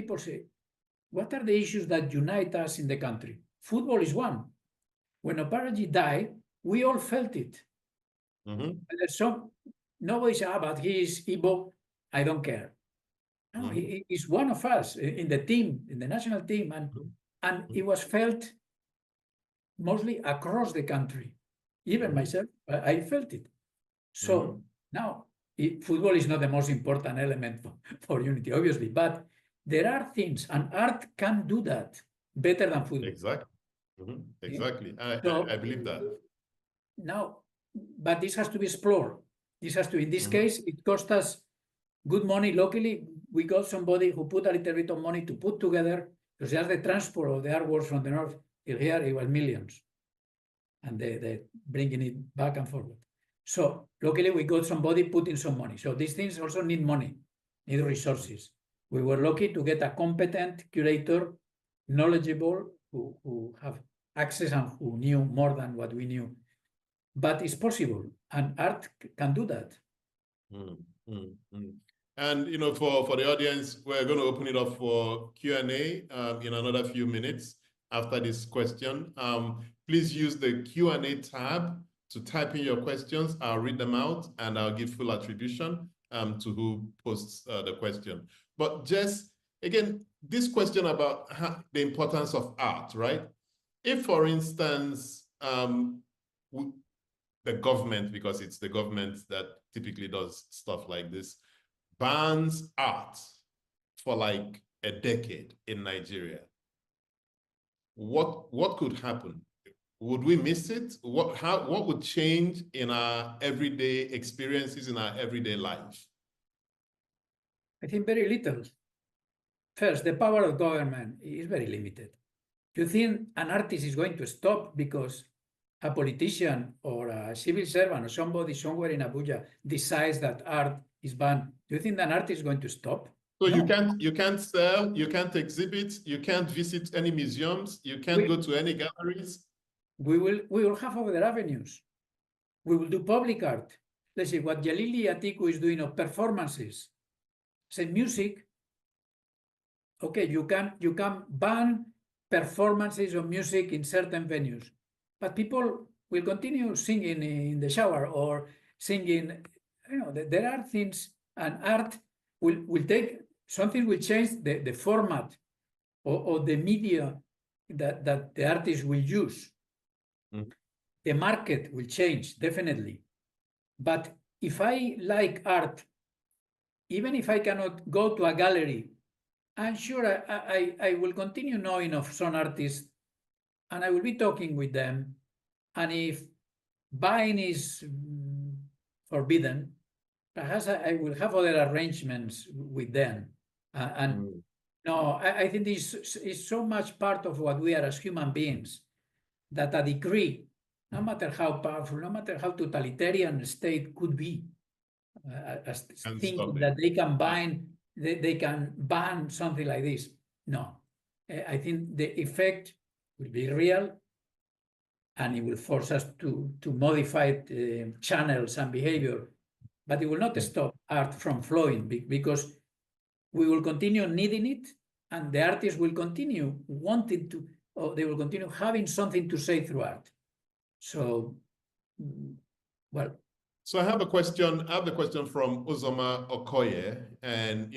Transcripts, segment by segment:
people say, what are the issues that unite us in the country? Football is one. When Oparaji died, we all felt it. And there's nobody said, but he is Igbo, I don't care. No, he is one of us in the team, in the national team, and it was felt mostly across the country. Even myself, I felt it. So now, football is not the most important element for unity, obviously, but there are things, and art can do that better than football. Exactly. Exactly. So, I believe that. Now, but this has to be explored. This has to, in this case, it cost us good money locally. We got somebody who put a little bit of money to put together, because just the transport of the artworks from the north till here, it was millions. And they bringing it back and forward. So luckily we got somebody putting some money. So these things also need money, need resources. We were lucky to get a competent curator, knowledgeable, who have access and who knew more than what we knew. But it's possible, and art can do that. And you know, for the audience, we're going to open it up for Q&A in another few minutes after this question. Please use the Q&A tab to type in your questions. I'll read them out and I'll give full attribution to who posts the question. But Jess, again, this question about the importance of art, right? If, for instance, the government, because it's the government that typically does stuff like this, bans art for like a decade in Nigeria, what could happen? Would we miss it? What would change in our everyday experiences, in our everyday life? I think very little. First, the power of government is very limited. Do you think an artist is going to stop because a politician or a civil servant or somebody somewhere in Abuja decides that art is banned? Do you think that an artist is going to stop? So no. you can't sell, you can't exhibit, you can't visit any museums, you can't go to any galleries. We will have other avenues. We will do public art. Let's see what Jalili Atiku is doing of performances. Say music. Okay, you can ban performances of music in certain venues, but people will continue singing in the shower or singing. You know, there are things, and art will take something, will change the format or the media that the artist will use. The market will change, definitely. But if I like art, even if I cannot go to a gallery, I'm sure I will continue knowing of some artists, and I will be talking with them. And if buying is forbidden, perhaps I will have other arrangements with them. No, I think this is so much part of what we are as human beings, that a decree, no matter how powerful, no matter how totalitarian a state could be, thinking that they can ban something like this. No, I think the effect will be real, and it will force us to modify channels and behavior, but it will not stop art from flowing, because we will continue needing it, and the artists will continue wanting to, or they will continue having something to say through art. So, well. So I have a question. I have the question from Uzoma Okoye, and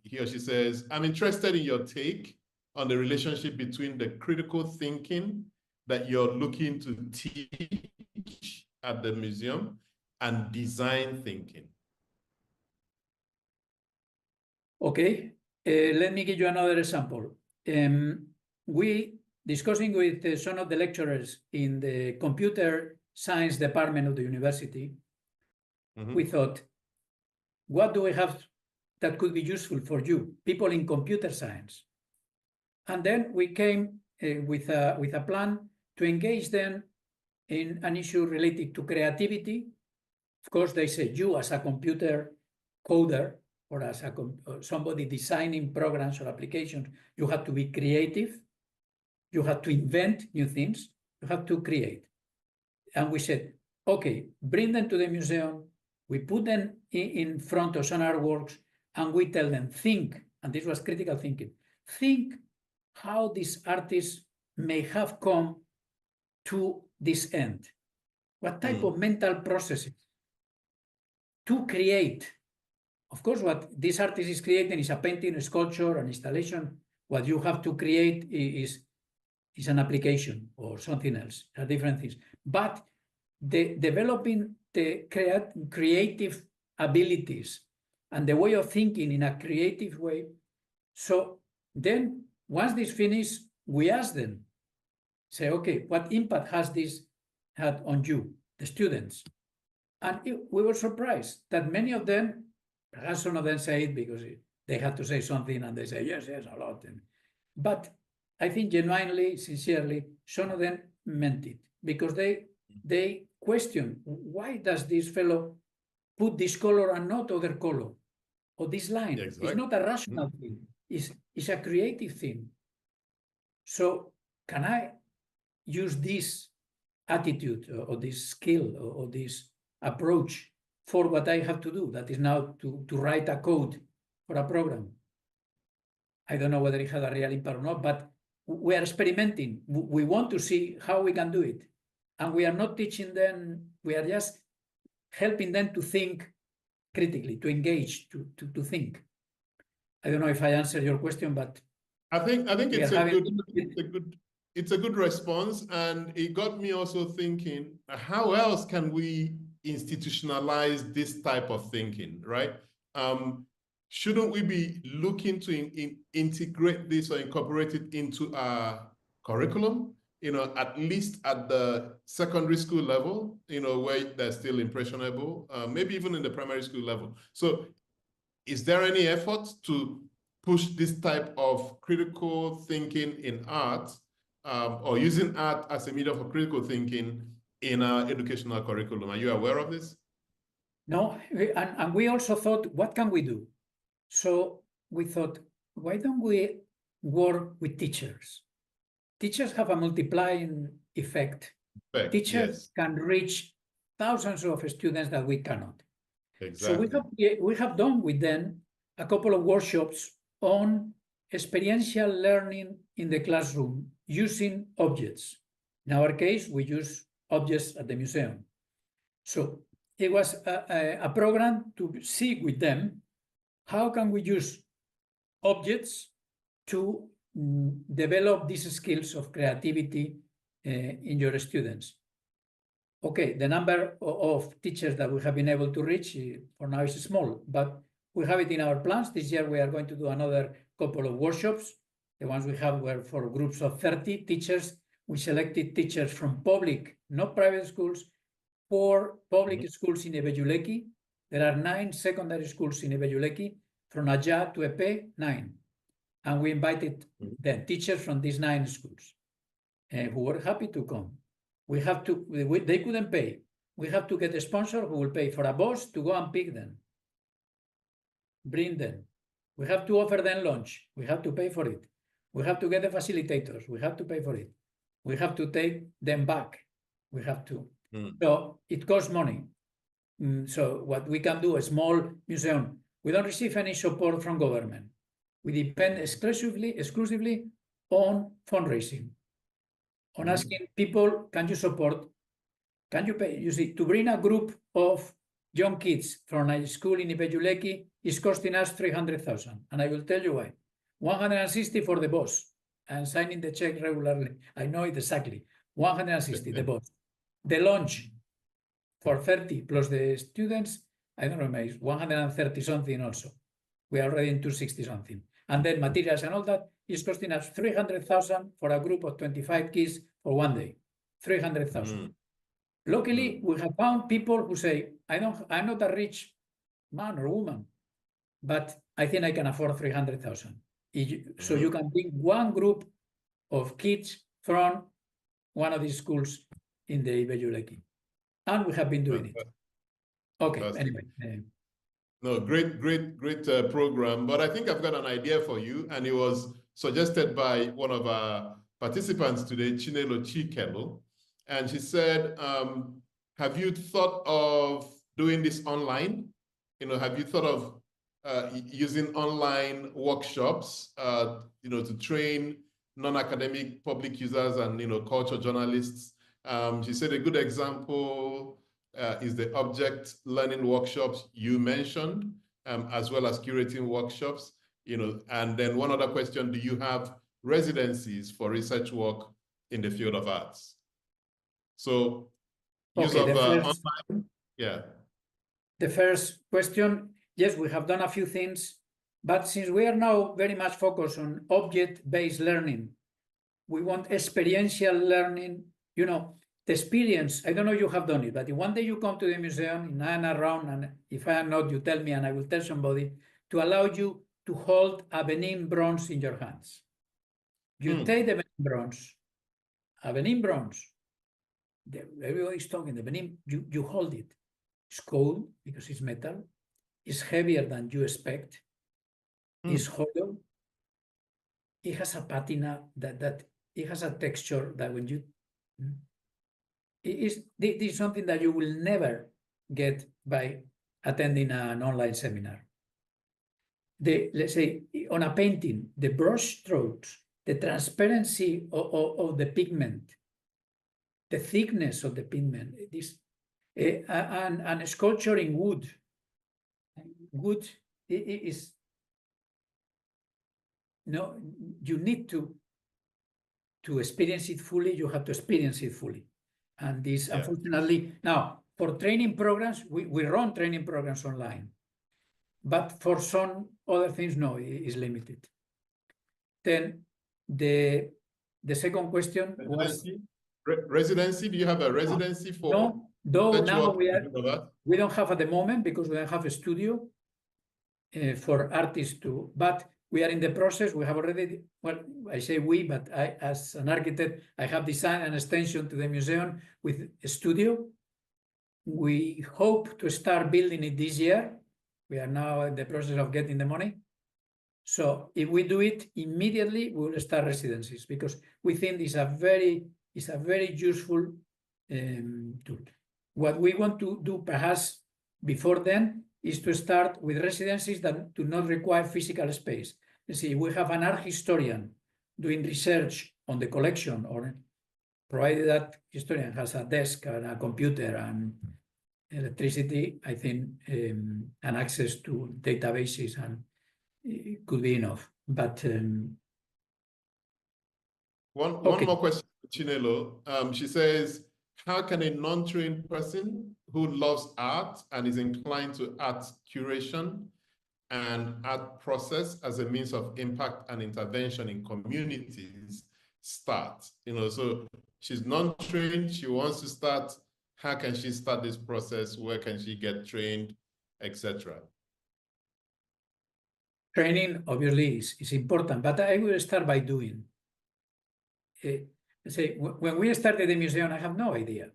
he or she says, "I'm interested in your take on the relationship between the critical thinking that you're looking to teach at the museum and design thinking." Okay, let me give you another example. We discussing with some of the lecturers in the computer science department of the university. We thought, what do we have that could be useful for you, people in computer science? And then we came with a plan to engage them in an issue related to creativity. Of course, they say you as a computer coder or as somebody designing programs or applications, you have to be creative. You have to invent new things. You have to create. And we said, okay, bring them to the museum. We put them in front of some artworks, and we tell them, think, and this was critical thinking, think how these artists may have come to this end. What type of mental processes to create? Of course, what this artist is creating is a painting, a sculpture, an installation. What you have to create is an application or something else, are different things. But developing the creative abilities and the way of thinking in a creative way. So then once this finished, we ask them, say, okay, what impact has this had on you, the students? And we were surprised that many of them, perhaps some of them say it because they had to say something and they say, yes, a lot. But I think genuinely, sincerely, some of them meant it because they question, why does this fellow put this color and not other color? Or this line? Exactly. It's not a rational thing. It's a creative thing. So can I use this attitude or this skill or this approach for what I have to do? That is now to write a code for a program. I don't know whether it had a real impact or not, but we are experimenting. We want to see how we can do it. And we are not teaching them, we are just helping them to think critically, to engage, to think. I don't know if I answered your question, but I think it's a good response, and it got me also thinking, how else can we institutionalize this type of thinking, right? Shouldn't we be looking to integrate this or incorporate it into our curriculum? At least at the secondary school level, where they're still impressionable, maybe even in the primary school level. So is there any effort to push this type of critical thinking in art, or using art as a medium for critical thinking in our educational curriculum? Are you aware of this? No, and we also thought, what can we do? So we thought, why don't we work with teachers? Teachers have a multiplying effect. Teachers can reach thousands of students that we cannot. Exactly. So we have done with them a couple of workshops on experiential learning in the classroom using objects. In our case, we use objects at the museum. So it was a program to see with them how can we use objects to develop these skills of creativity in your students. Okay, the number of teachers that we have been able to reach for now is small, but we have it in our plans. This year we are going to do another couple of workshops. The ones we have were for groups of 30 teachers. We selected teachers from public, not private schools, 4 public schools in Ebeyuleki. There are 9 secondary schools in Ebeyuleki, from Aja to Epe, 9. And we invited the teachers from these 9 schools who were happy to come. We have to, they couldn't pay. We have to get a sponsor who will pay for a bus to go and pick them, bring them. We have to offer them lunch. We have to pay for it. We have to get the facilitators. We have to pay for it. We have to take them back. We have to. So it costs money. So what we can do, a small museum, we don't receive any support from government. We depend exclusively on fundraising, on asking people, can you support? Can you pay? You see, to bring a group of young kids from a school in Ebeyuleki is costing us 300,000. And I will tell you why. 160 for the bus. I'm signing the check regularly. I know it exactly. 160, the bus. The lunch for 30 plus the students, I don't know, it's 130 something also. We are already in 260 something. And then materials and all that is costing us 300,000 for a group of 25 kids for one day. 300,000. Luckily, we have found people who say, I'm not a rich man or woman, but I think I can afford 300,000. So you can bring one group of kids from one of these schools in the Ebeyuleki. And we have been doing it. Okay, anyway. No, great program. But I think I've got an idea for you, and it was suggested by one of our participants today, Chinelo Chikelo. And she said, have you thought of doing this online? Have you thought of using online workshops, to train non-academic public users and, culture journalists. She said a good example is the object learning workshops you mentioned, as well as curating workshops, and then one other question, do you have residencies for research work in the field of arts? So use of online, yeah. The first question, yes, we have done a few things, but since we are now very much focused on object-based learning, we want experiential learning, the experience. I don't know if you have done it, but if one day you come to the museum and I am around, and if I am not, you tell me and I will tell somebody, to allow you to hold a Benin bronze in your hands. You take the Benin bronze, a Benin bronze, everybody is talking, the Benin, you hold it. It's cold because it's metal. It's heavier than you expect. It's hollow. It has a patina that it has a texture that when you this is something that you will never get by attending an online seminar. Let's say on a painting, the brush strokes, the transparency of the pigment, the thickness of the pigment, and sculpture in wood. Wood is you need to experience it fully. You have to experience it fully, and this unfortunately now for training programs we run training programs online, but for some other things no, it is limited. Then the second question was residency. Do you have a residency for? No, though now we don't have at the moment because we don't have a studio for artists to, but we are in the process. We have already, well, I say we, but I, as an architect, I have designed an extension to the museum with a studio. We hope to start building it this year. We are now in the process of getting the money. So if we do it immediately, we will start residencies because we think it's a very useful tool. What we want to do perhaps before then is to start with residencies that do not require physical space. Let's see, we have an art historian doing research on the collection, or provided that historian has a desk and a computer and electricity, I think, and access to databases, and it could be enough. But one more question, Chinelo. She says, how can a non-trained person who loves art and is inclined to art curation and art process as a means of impact and intervention in communities start? So she's non-trained, she wants to start. How can she start this process? Where can she get trained, etc.? Training obviously is important, but I will start by doing. Say, when we started the museum, I have no idea.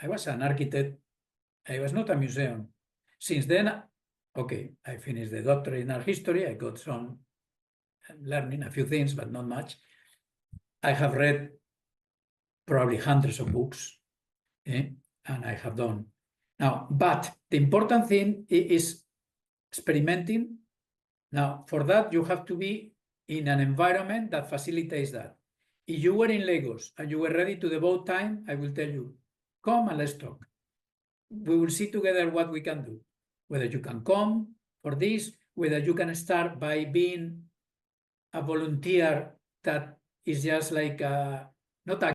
I was an architect. I was not a museum. Since then, okay, I finished the doctorate in art history. I got some learning, a few things, but not much. I have read probably hundreds of books, and I have done. Now, but the important thing is experimenting. Now, for that, you have to be in an environment that facilitates that. If you were in Lagos and you were ready to devote time, I will tell you, come and let's talk. We will see together what we can do. Whether you can come for this, whether you can start by being a volunteer that is just like not a